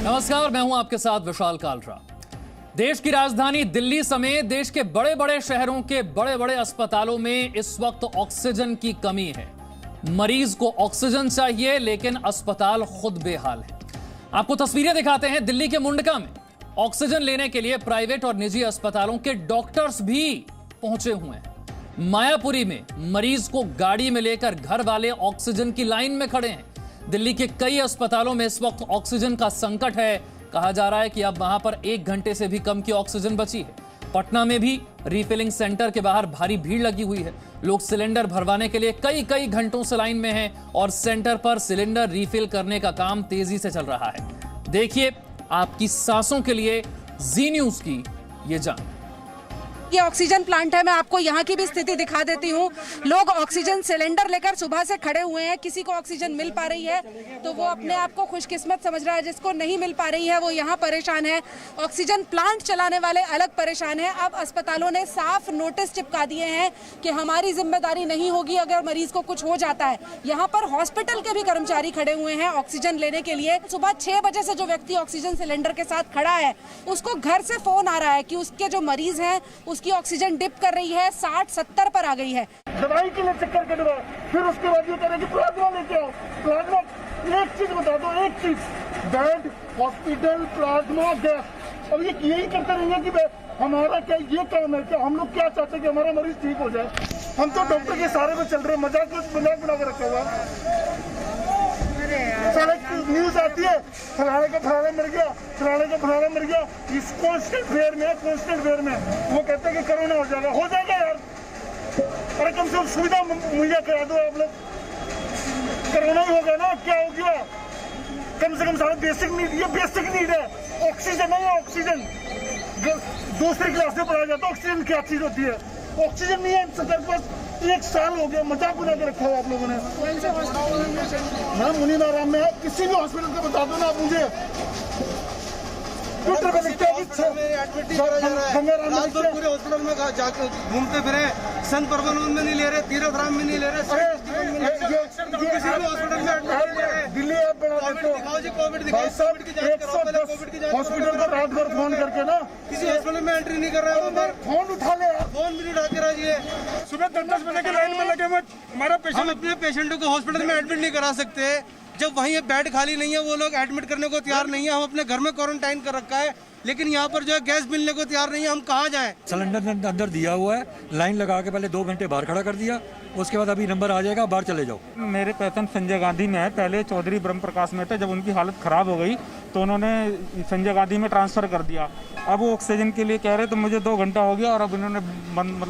नमस्कार, मैं हूं आपके साथ विशाल कालरा। देश की राजधानी दिल्ली समेत देश के बड़े बड़े शहरों के बड़े बड़े अस्पतालों में इस वक्त ऑक्सीजन की कमी है। मरीज को ऑक्सीजन चाहिए लेकिन अस्पताल खुद बेहाल है। आपको तस्वीरें दिखाते हैं दिल्ली के मुंडका में। ऑक्सीजन लेने के लिए प्राइवेट और निजी अस्पतालों के डॉक्टर्स भी पहुंचे हुए हैं। मायापुरी में मरीज को गाड़ी में लेकर घर वाले ऑक्सीजन की लाइन में खड़े हैं। दिल्ली के कई अस्पतालों में इस वक्त ऑक्सीजन का संकट है। कहा जा रहा है कि अब वहां पर 1 घंटे से भी कम की ऑक्सीजन बची है। पटना में भी रिफिलिंग सेंटर के बाहर भारी भीड़ लगी हुई है। लोग सिलेंडर भरवाने के लिए कई घंटों से लाइन में हैं और सेंटर पर सिलेंडर रिफिल करने का काम तेजी से चल रहा है। देखिए आपकी सांसों के लिए जी न्यूज की ये जान। ये ऑक्सीजन प्लांट है। मैं आपको यहाँ की भी स्थिति दिखा देती हूँ। लोग ऑक्सीजन सिलेंडर लेकर सुबह से खड़े हुए हैं। किसी को ऑक्सीजन मिल पा रही है तो वो अपने आप को खुशकिस्मत समझ रहा है, जिसको नहीं मिल पा रही है वो यहाँ परेशान है। ऑक्सीजन प्लांट चलाने वाले अलग परेशान है। अब अस्पतालों ने साफ नोटिस चिपका दिए हैं कि हमारी जिम्मेदारी नहीं होगी अगर मरीज को कुछ हो जाता है। यहाँ पर हॉस्पिटल के भी कर्मचारी खड़े हुए हैं ऑक्सीजन लेने के लिए। सुबह 6 बजे से जो व्यक्ति ऑक्सीजन सिलेंडर के साथ खड़ा है उसको घर से फोन आ रहा है कि उसके जो मरीज हैं की ऑक्सीजन डिप कर रही है, 60-70 पर आ गई है। दवाई के लिए चक्कर कटवा, फिर उसके बाद ये करें कि प्लाज्मा लेके आओ। प्लाज्मा एक चीज बता दो, एक चीज, बेड, हॉस्पिटल, प्लाज्मा, गैस। अब ये यही करते रहेंगे कि हमारा क्या ये काम है? क्या हम लोग क्या चाहते हैं कि हमारा मरीज ठीक हो जाए? हम तो डॉक्टर के सहारे में चल रहे हैं। मजाक बना के रखा हुआ सारे न्यूज आती है, फलाने का फलाना मर गया, फलाने का फलाना मर गया। इस कांस्टेंट फेयर में वो कहते हैं कि कोरोना हो जाएगा यार। अरे कम से कम सुविधा मुहैया करा दो आप लोग। कोरोना ही होगा ना, क्या हो गया? कम से कम सारे बेसिक नीड, ये बेसिक नीड है। ऑक्सीजन है, ऑक्सीजन दूसरी क्लास में पढ़ाया जाता है। ऑक्सीजन क्या चीज होती है? ऑक्सीजन नहीं है सरकार के पास। 1 साल हो गया, मजाक बना के रखा हुआ आप लोगों ने। हाँ, मुनीनारायण में है, किसी भी हॉस्पिटल को बता दो ना आप मुझे। ट्विटर पे लिखते हैं कि पूरे हॉस्पिटल में जाकर घूमते फिरे, संत परमानंद में नहीं ले रहे, तीर्थ राम में नहीं ले रहे, किसी भी हॉस्पिटल में दिल्ली ऐप बना देते कोविड दिखाओ, हॉस्पिटल को रात भर फोन करके ना किसी हॉस्पिटल में एंट्री नहीं कर रहे हैं। फोन उठा ले, फोन भी नहीं उठा के राजिए। सुबह 10 बजे के लाइन में लगे हुए हमारा हम अपने पेशेंटों को हॉस्पिटल में एडमिट नहीं करा सकते जब वहीं बेड खाली नहीं है। वो लोग एडमिट करने को तैयार नहीं है। हम अपने घर में क्वारंटाइन कर रखा है, लेकिन यहाँ पर जो है गैस मिलने को तैयार नहीं है। हम कहाँ जाएं? सिलेंडर अंदर दिया हुआ है, लाइन लगा के पहले 2 घंटे बाहर खड़ा कर दिया, उसके बाद अभी नंबर आ जाएगा, बाहर चले जाओ। मेरे पेशेंट संजय गांधी में है, पहले चौधरी ब्रह्म प्रकाश में थे। जब उनकी हालत खराब हो गई तो उन्होंने संजय गांधी में ट्रांसफर कर दिया। अब वो ऑक्सीजन के लिए कह रहे तो मुझे 2 घंटा हो गया और अब इन्होंने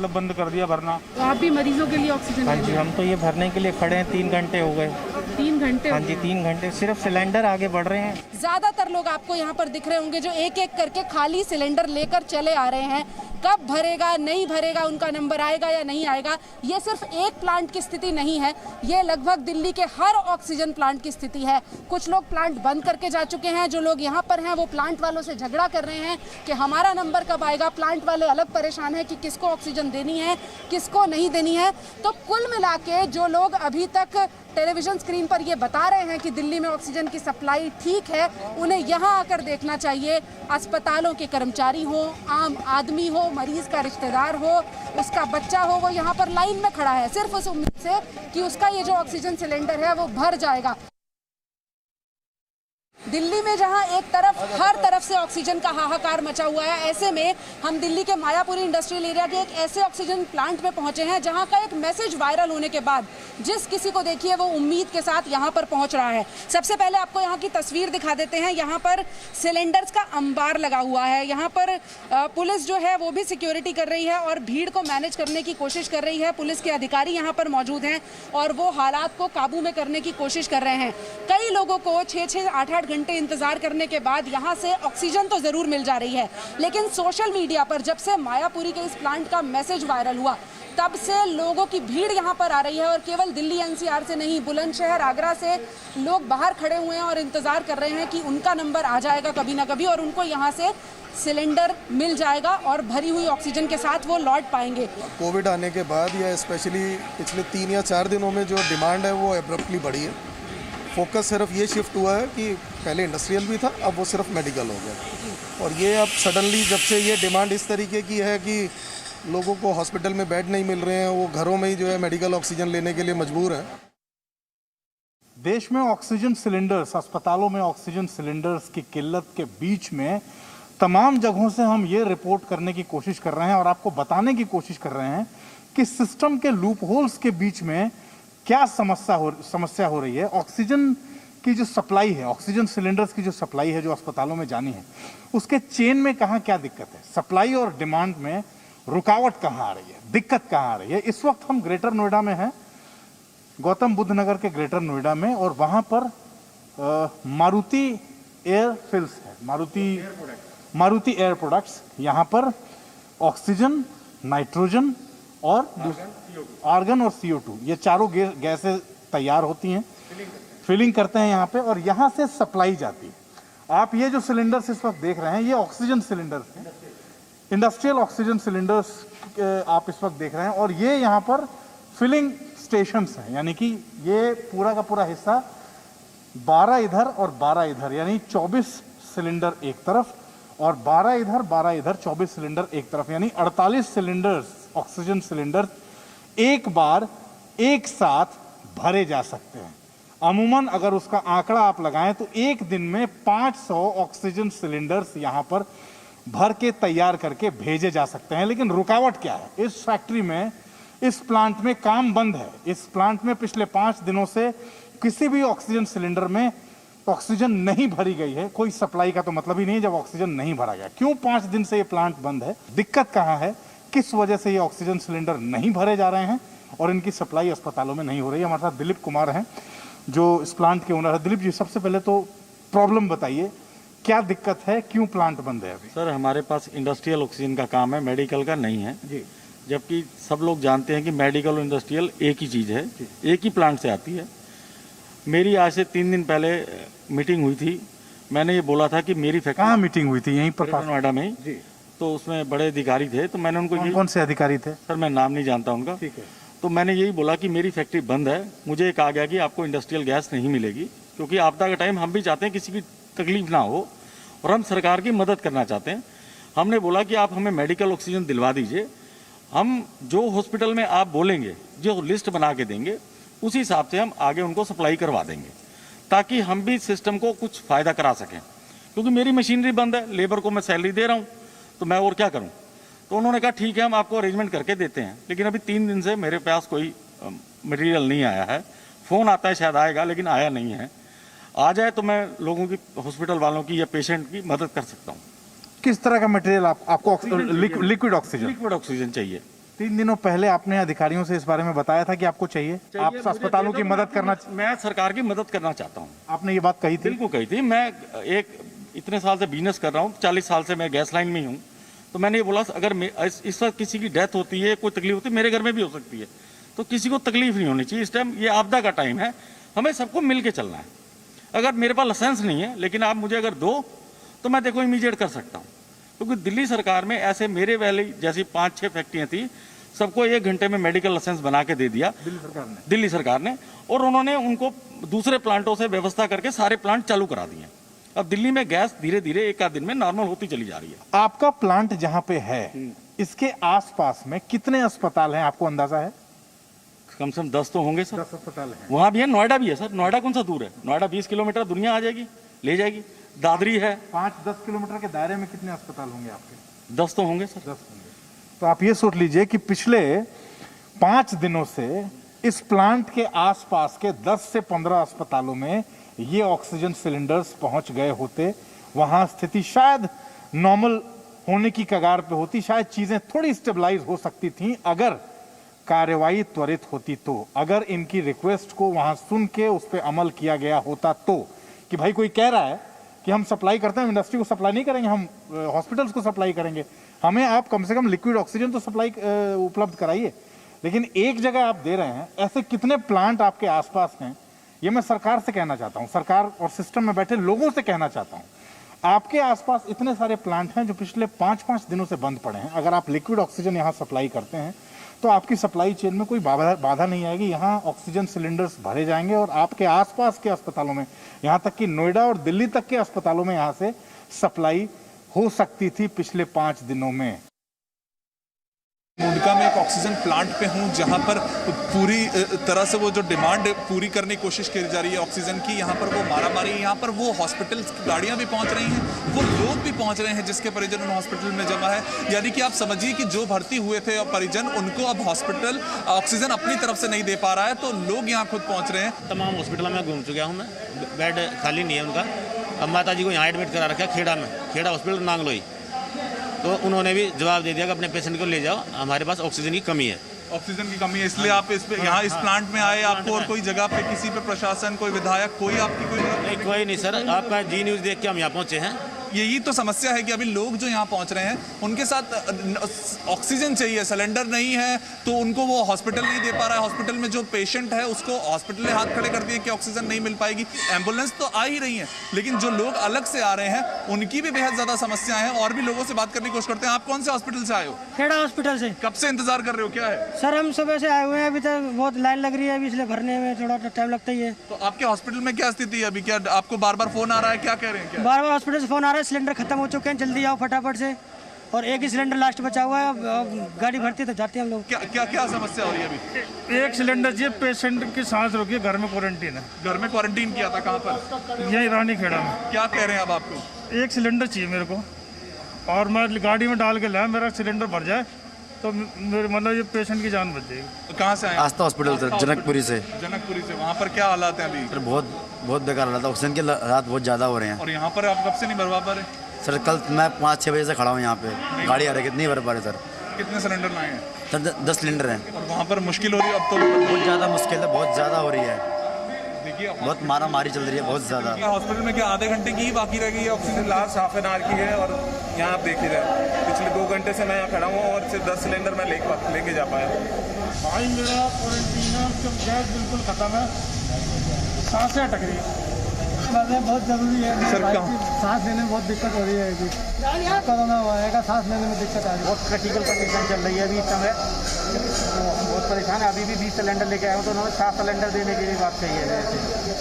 बंद कर दिया भरना। तो आप भी मरीजों के लिए ऑक्सीजन? हाँ जी, हम तो ये भरने के लिए खड़े हैं। 3 घंटे हो गए। 3 घंटे? हाँ जी, 3 घंटे सिर्फ सिलेंडर आगे बढ़ रहे हैं। ज्यादातर लोग आपको यहाँ पर दिख रहे होंगे जो एक करके खाली सिलेंडर लेकर चले आ रहे हैं। कब भरेगा, नहीं भरेगा, उनका नंबर आएगा या नहीं आएगा, ये सिर्फ एक प्लांट की स्थिति नहीं है, ये लगभग दिल्ली के हर ऑक्सीजन प्लांट की स्थिति है। कुछ लोग प्लांट बंद करके जा चुके हैं। जो लोग यहाँ पर हैं वो प्लांट वालों से झगड़ा कर रहे हैं कि हमारा नंबर कब आएगा। प्लांट वाले अलग परेशान हैं कि किसको ऑक्सीजन देनी है, किसको नहीं देनी है। तो कुल मिला के जो लोग अभी तक टेलीविजन स्क्रीन पर ये बता रहे हैं कि दिल्ली में ऑक्सीजन की सप्लाई ठीक है, उन्हें यहाँ आकर देखना चाहिए। अस्पतालों के कर्मचारी हो, आम आदमी हो, मरीज का रिश्तेदार हो, उसका बच्चा हो, वो यहाँ पर लाइन में खड़ा है सिर्फ उस उम्मीद से कि उसका ये जो ऑक्सीजन सिलेंडर है वो भर जाएगा। दिल्ली में जहां एक तरफ हर तरफ से ऑक्सीजन का हाहाकार मचा हुआ है, ऐसे में हम दिल्ली के मायापुरी इंडस्ट्रियल एरिया के एक ऐसे ऑक्सीजन प्लांट में पहुंचे हैं जहां का एक मैसेज वायरल होने के बाद जिस किसी को देखिए वो उम्मीद के साथ यहां पर पहुंच रहा है। सबसे पहले आपको यहां की तस्वीर दिखा देते हैं। यहां पर सिलेंडर्स का अंबार लगा हुआ है। यहां पर पुलिस जो है वो भी सिक्योरिटी कर रही है और भीड़ को मैनेज करने की कोशिश कर रही है। पुलिस के अधिकारी यहाँ पर मौजूद हैं और वो हालात को काबू में करने की कोशिश कर रहे हैं। कई लोगों को 6-6, 8-8 घंटे इंतजार करने के बाद यहाँ से ऑक्सीजन तो जरूर मिल जा रही है, लेकिन सोशल मीडिया पर जब से मायापुरी के इस प्लांट का मैसेज वायरल हुआ तब से लोगों की भीड़ यहाँ पर आ रही है। और केवल दिल्ली एनसीआर से नहीं, बुलंदशहर, आगरा से लोग बाहर खड़े हुए हैं और इंतजार कर रहे हैं कि उनका नंबर आ जाएगा कभी ना कभी और उनको यहाँ से सिलेंडर मिल जाएगा और भरी हुई ऑक्सीजन के साथ वो लौट पाएंगे। कोविड आने के बाद या स्पेशली पिछले 3 या 4 दिनों में जो डिमांड है वो एब्रप्टली बढ़ी है। फोकस सिर्फ ये शिफ्ट हुआ है कि पहले इंडस्ट्रियल भी था, अब वो सिर्फ मेडिकल हो गया। और ये अब सडनली जब से ये डिमांड इस तरीके की है कि लोगों को हॉस्पिटल में बेड नहीं मिल रहे हैं, वो घरों में ही जो है मेडिकल ऑक्सीजन लेने के लिए मजबूर हैं। देश में ऑक्सीजन सिलेंडर्स, अस्पतालों में ऑक्सीजन सिलेंडर्स की किल्लत के बीच में तमाम जगहों से हम ये रिपोर्ट करने की कोशिश कर रहे हैं और आपको बताने की कोशिश कर रहे हैं कि सिस्टम के लूप होल्स के बीच में क्या समस्या हो रही है। ऑक्सीजन की जो सप्लाई है, ऑक्सीजन सिलेंडर्स की जो सप्लाई है जो अस्पतालों में जानी है, उसके चेन में कहाँ क्या दिक्कत है, सप्लाई और डिमांड में रुकावट कहाँ आ रही है, दिक्कत कहाँ आ रही है। इस वक्त हम ग्रेटर नोएडा में हैं, गौतम बुद्ध नगर के ग्रेटर नोएडा में, और वहाँ पर मारुति एयरफिल्स है, मारुति एयर प्रोडक्ट्स। यहाँ पर ऑक्सीजन, नाइट्रोजन और आर्गन और CO2, ये चारों गैसें तैयार होती हैं, फिलिंग करते हैं यहाँ पे, और यहाँ से सप्लाई जाती है। आप ये जो सिलेंडर्स इस वक्त देख रहे हैं, ये ऑक्सीजन सिलेंडर्स हैं, इंडस्ट्रियल ऑक्सीजन सिलेंडर्स आप इस वक्त देख रहे हैं। और ये यहाँ पर फिलिंग स्टेशंस हैं, यानी कि ये पूरा का पूरा हिस्सा 12 इधर और 12 इधर, यानी 24 सिलेंडर एक तरफ और 12 इधर 24 सिलेंडर एक तरफ, यानी 48 सिलेंडर्स, ऑक्सीजन सिलेंडर एक बार एक साथ भरे जा सकते हैं। अमूमन अगर उसका आंकड़ा आप लगाएं तो एक दिन में 500 ऑक्सीजन सिलेंडर्स यहां पर भर के तैयार करके भेजे जा सकते हैं। लेकिन रुकावट क्या है? इस फैक्ट्री में, इस प्लांट में काम बंद है। इस प्लांट में पिछले 5 दिनों से किसी भी ऑक्सीजन सिलेंडर में ऑक्सीजन नहीं भरी गई है। कोई सप्लाई का तो मतलब ही नहीं जब ऑक्सीजन नहीं भरा गया। क्यों 5 दिन से ये प्लांट बंद है? दिक्कत कहाँ है? किस वजह से ये ऑक्सीजन सिलेंडर नहीं भरे जा रहे हैं और इनकी सप्लाई अस्पतालों में नहीं हो रही है? हमारे साथ दिलीप कुमार हैं जो इस प्लांट के ओनर है। दिलीप जी, सबसे पहले तो प्रॉब्लम बताइए, क्या दिक्कत है, क्यों प्लांट बंद है अभी? सर, हमारे पास इंडस्ट्रियल ऑक्सीजन का काम है, मेडिकल का नहीं है जी। जबकि सब लोग जानते हैं कि मेडिकल और इंडस्ट्रियल एक ही चीज़ है, एक ही प्लांट से आती है। मेरी आज से 3 दिन पहले मीटिंग हुई थी। मैंने ये बोला था कि मेरी फैक्ट्री, कहाँ मीटिंग हुई थी? यहीं पर नोएडा में ही। तो उसमें बड़े अधिकारी थे, तो मैंने उनको कौन से अधिकारी थे? सर, मैं नाम नहीं जानता उनका। ठीक है। तो मैंने यही बोला कि मेरी फैक्ट्री बंद है। मुझे कहा गया कि आपको इंडस्ट्रियल गैस नहीं मिलेगी, क्योंकि आपदा का टाइम हम भी चाहते हैं किसी की तकलीफ ना हो और हम सरकार की मदद करना चाहते हैं। हमने बोला कि आप हमें मेडिकल ऑक्सीजन दिलवा दीजिए, हम जो हॉस्पिटल में आप बोलेंगे, जो लिस्ट बना के देंगे, उसी हिसाब से हम आगे उनको सप्लाई करवा देंगे, ताकि हम भी सिस्टम को कुछ फ़ायदा करा सकें। क्योंकि मेरी मशीनरी बंद है, लेबर को मैं सैलरी दे रहा हूँ, तो मैं और क्या करूँ? तो उन्होंने कहा ठीक है, हम आपको अरेंजमेंट करके देते हैं। लेकिन अभी 3 दिन से मेरे पास कोई मटेरियल नहीं आया है। फ़ोन आता है, शायद आएगा, लेकिन आया नहीं है। आ जाए तो मैं लोगों की, हॉस्पिटल वालों की या पेशेंट की मदद कर सकता हूँ। किस तरह का मटेरियल आपको? Liquid oxygen. लिक्विड ऑक्सीजन चाहिए। 3 दिनों पहले आपने अधिकारियों से इस बारे में बताया था कि आपको चाहिए। आप अस्पतालों की मदद करना, मैं सरकार की मदद करना चाहता हूँ। आपने ये बात कही थी? बिल्कुल कही थी। मैं इतने साल से बिजनेस कर रहा हूँ, 40 साल से मैं गैस लाइन में ही हूँ। तो मैंने ये बोला, अगर इस वक्त किसी की डेथ होती है, कोई तकलीफ होती है, मेरे घर में भी हो सकती है, तो किसी को तकलीफ नहीं होनी चाहिए। इस टाइम ये आपदा का टाइम है, हमें सबको मिल के चलना है। अगर मेरे पास लाइसेंस नहीं है, लेकिन आप मुझे अगर दो, तो मैं देखो इमीडिएट कर सकता हूँ। क्योंकि दिल्ली सरकार में ऐसे मेरे वाले जैसी 5-6 फैक्ट्रियाँ थी, सबको 1 घंटे में मेडिकल लाइसेंस बना के दे दिया दिल्ली सरकार ने, और उन्होंने उनको दूसरे प्लांटों से व्यवस्था करके सारे प्लांट चालू करा दिए। अब दिल्ली में गैस धीरे धीरे 1 आध दिन में नॉर्मल होती चली जा रही है। आपका प्लांट जहाँ पे है, इसके आसपास में कितने अस्पताल हैं, आपको अंदाजा है? कम से कम 10 तो होंगे सर। 10 अस्पताल हैं। वहाँ भी है, नोएडा भी है सर। नोएडा कौन सा दूर है? नोएडा 20 किलोमीटर दुनिया आ जाएगी, ले जाएगी। दादरी है। 5-10 किलोमीटर के दायरे में कितने अस्पताल होंगे आपके? 10 तो होंगे सर। 10 होंगे। तो आप ये सोच लीजिए कि पिछले 5 दिनों से इस प्लांट के आसपास के 10 से 15 अस्पतालों में ये ऑक्सीजन सिलेंडर्स पहुंच गए होते। वहां स्थिति शायद नॉर्मल होने की कगार पे होती, शायद चीजें थोड़ी स्टेबलाइज हो सकती थी अगर कार्यवाही त्वरित होती तो, अगर इनकी रिक्वेस्ट को वहां सुन के उस पर अमल किया गया होता तो। कि भाई कोई कह रहा है कि हम सप्लाई करते हैं, इंडस्ट्री को सप्लाई नहीं करेंगे, हम हॉस्पिटल्स को सप्लाई करेंगे, हमें आप कम से कम लिक्विड ऑक्सीजन तो सप्लाई उपलब्ध कराइए। लेकिन एक जगह आप दे रहे हैं, ऐसे कितने प्लांट आपके आसपास हैं? ये मैं सरकार से कहना चाहता हूँ, सरकार और सिस्टम में बैठे लोगों से कहना चाहता हूँ। आपके आसपास इतने सारे प्लांट हैं जो पिछले 5-5 दिनों से बंद पड़े हैं। अगर आप लिक्विड ऑक्सीजन यहाँ सप्लाई करते हैं तो आपकी सप्लाई चेन में कोई बाधा नहीं आएगी। यहाँ ऑक्सीजन सिलेंडर्स भरे जाएंगे और आपके आसपास के अस्पतालों में, यहाँ तक कि नोएडा और दिल्ली तक के अस्पतालों में यहाँ से सप्लाई हो सकती थी पिछले 5 दिनों में। मुंडका में एक ऑक्सीजन प्लांट पे हूँ जहाँ पर पूरी तरह से वो जो डिमांड पूरी करने की कोशिश की जा रही है ऑक्सीजन की। यहाँ पर वो मारामारी, यहाँ पर वो हॉस्पिटल गाड़ियाँ भी पहुँच रही हैं, वो लोग भी पहुँच रहे हैं जिसके परिजन उन हॉस्पिटल में जमा है। यानी कि आप समझिए कि जो भर्ती हुए थे और परिजन, उनको अब हॉस्पिटल ऑक्सीजन अपनी तरफ से नहीं दे पा रहा है, तो लोग यहाँ खुद पहुँच रहे हैं। तमाम हॉस्पिटल में घूम चुका हूँ मैं, बेड खाली नहीं है उनका। अब माता जी को यहाँ एडमिट करा रखा है खेड़ा में, खेड़ा हॉस्पिटल नांगलोई। तो उन्होंने भी जवाब दे दिया कि अपने पेशेंट को ले जाओ, हमारे पास ऑक्सीजन की कमी है। ऑक्सीजन की कमी है, इसलिए आप यहाँ इस प्लांट में आए। आपको और कोई जगह पे किसी पे प्रशासन, कोई विधायक, कोई आपकी कोई नहीं सर, आपका जी न्यूज़ देख के हम यहाँ पहुँचे हैं। यही तो समस्या है कि अभी लोग जो यहाँ पहुँच रहे हैं उनके साथ ऑक्सीजन चाहिए, सिलेंडर नहीं है, तो उनको वो हॉस्पिटल नहीं दे पा रहा है। हॉस्पिटल में जो पेशेंट है उसको हॉस्पिटल ने हाथ खड़े कर दिए कि ऑक्सीजन नहीं मिल पाएगी। एम्बुलेंस तो आ ही रही है, लेकिन जो लोग अलग से आ रहे हैं उनकी भी बेहद ज़्यादा समस्याएं हैं। और भी लोगों से बात करने की कोशिश करते हैं। आप कौन से हॉस्पिटल से आए हो? खेड़ा हॉस्पिटल से। कब से इंतजार कर रहे हो, क्या है? सर हम सुबह से आए हुए हैं, अभी तक बहुत लाइन लग रही है, अभी इसलिए भरने में थोड़ा टाइम लगता ही है। तो आपके हॉस्पिटल में क्या स्थिति है अभी? क्या आपको बार बार फोन आ रहा है? क्या कह रहे हैं? बार बार हॉस्पिटल से फोन आ रहा है, सिलेंडर खत्म हो चुके हैं, जल्दी आओ फटाफट से। और एक ही सिलेंडर लास्ट बचा हुआ है, गाड़ी भरती तो जाते हैं हम लोग। क्या समस्या हो रही है अभी? एक सिलेंडर चाहिए, पेशेंट की सांस रोकी, घर में क्वारंटीन है। घर में क्वारंटीन किया था? कहाँ पर? यही रानी खेड़ा में। क्या कह रहे हैं अब आपको? एक सिलेंडर चाहिए मेरे को, और मैं गाड़ी में डाल के लाया, मेरा सिलेंडर भर जाए तो मेरे मतलब ये पेशेंट की जान बच जाएगी। तो कहाँ से आए? आस्था हॉस्पिटल से, जनकपुरी से। जनकपुरी से। वहाँ पर क्या हालात हैं अभी? सर बहुत बेकार हालात है, ऑक्सीजन के हालात बहुत ज़्यादा हो रहे हैं। और यहाँ पर आप कब से नहीं भरवा पा रहे? सर कल मैं 5-6 बजे से खड़ा हूँ यहाँ पे, गाड़ी आ रही है, कितनी भर पा रहे सर? कितने सिलेंडर लाए हैं? सर 10 सिलेंडर हैं। और वहाँ पर मुश्किल हो रही है अब तो? बहुत ज़्यादा मुश्किल है, बहुत ज़्यादा हो रही है। देखिए बहुत मारामारी चल रही है, बहुत ज़्यादा। हॉस्पिटल में क्या आधे घंटे की ही बाकी रह गई है oxygen? Last half an hour की है। और यहाँ आप देख लीजिए, पिछले 2 घंटे से मैं यहाँ खड़ा हूँ और सिर्फ 10 सिलेंडर मैं लेके जा पाया। भाई मेरा क्वारंटीन है, गैस बिल्कुल खत्म है, सांसें अटक रही है, बहुत जरूरी है। सर सांस लेने में बहुत दिक्कत हो रही है, कोरोना होएगा, सांस लेने में दिक्कत आ रही है। बहुत क्रिटिकल कंडीशन चल रही है अभी इस समय, बहुत परेशान है। अभी भी 20 सिलेंडर लेके आए हूँ, तो उन्होंने 7 सिलेंडर देने की भी बात कही है।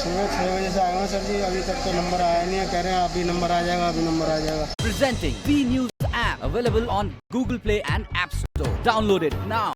सुबह 6 बजे से आए हैं सर जी, अभी तक तो नंबर आया नहीं है, कह रहे हैं अभी नंबर आ जाएगा, अभी नंबर आ जाएगा। Presenting B News app available on Google Play and App Store. Download it now.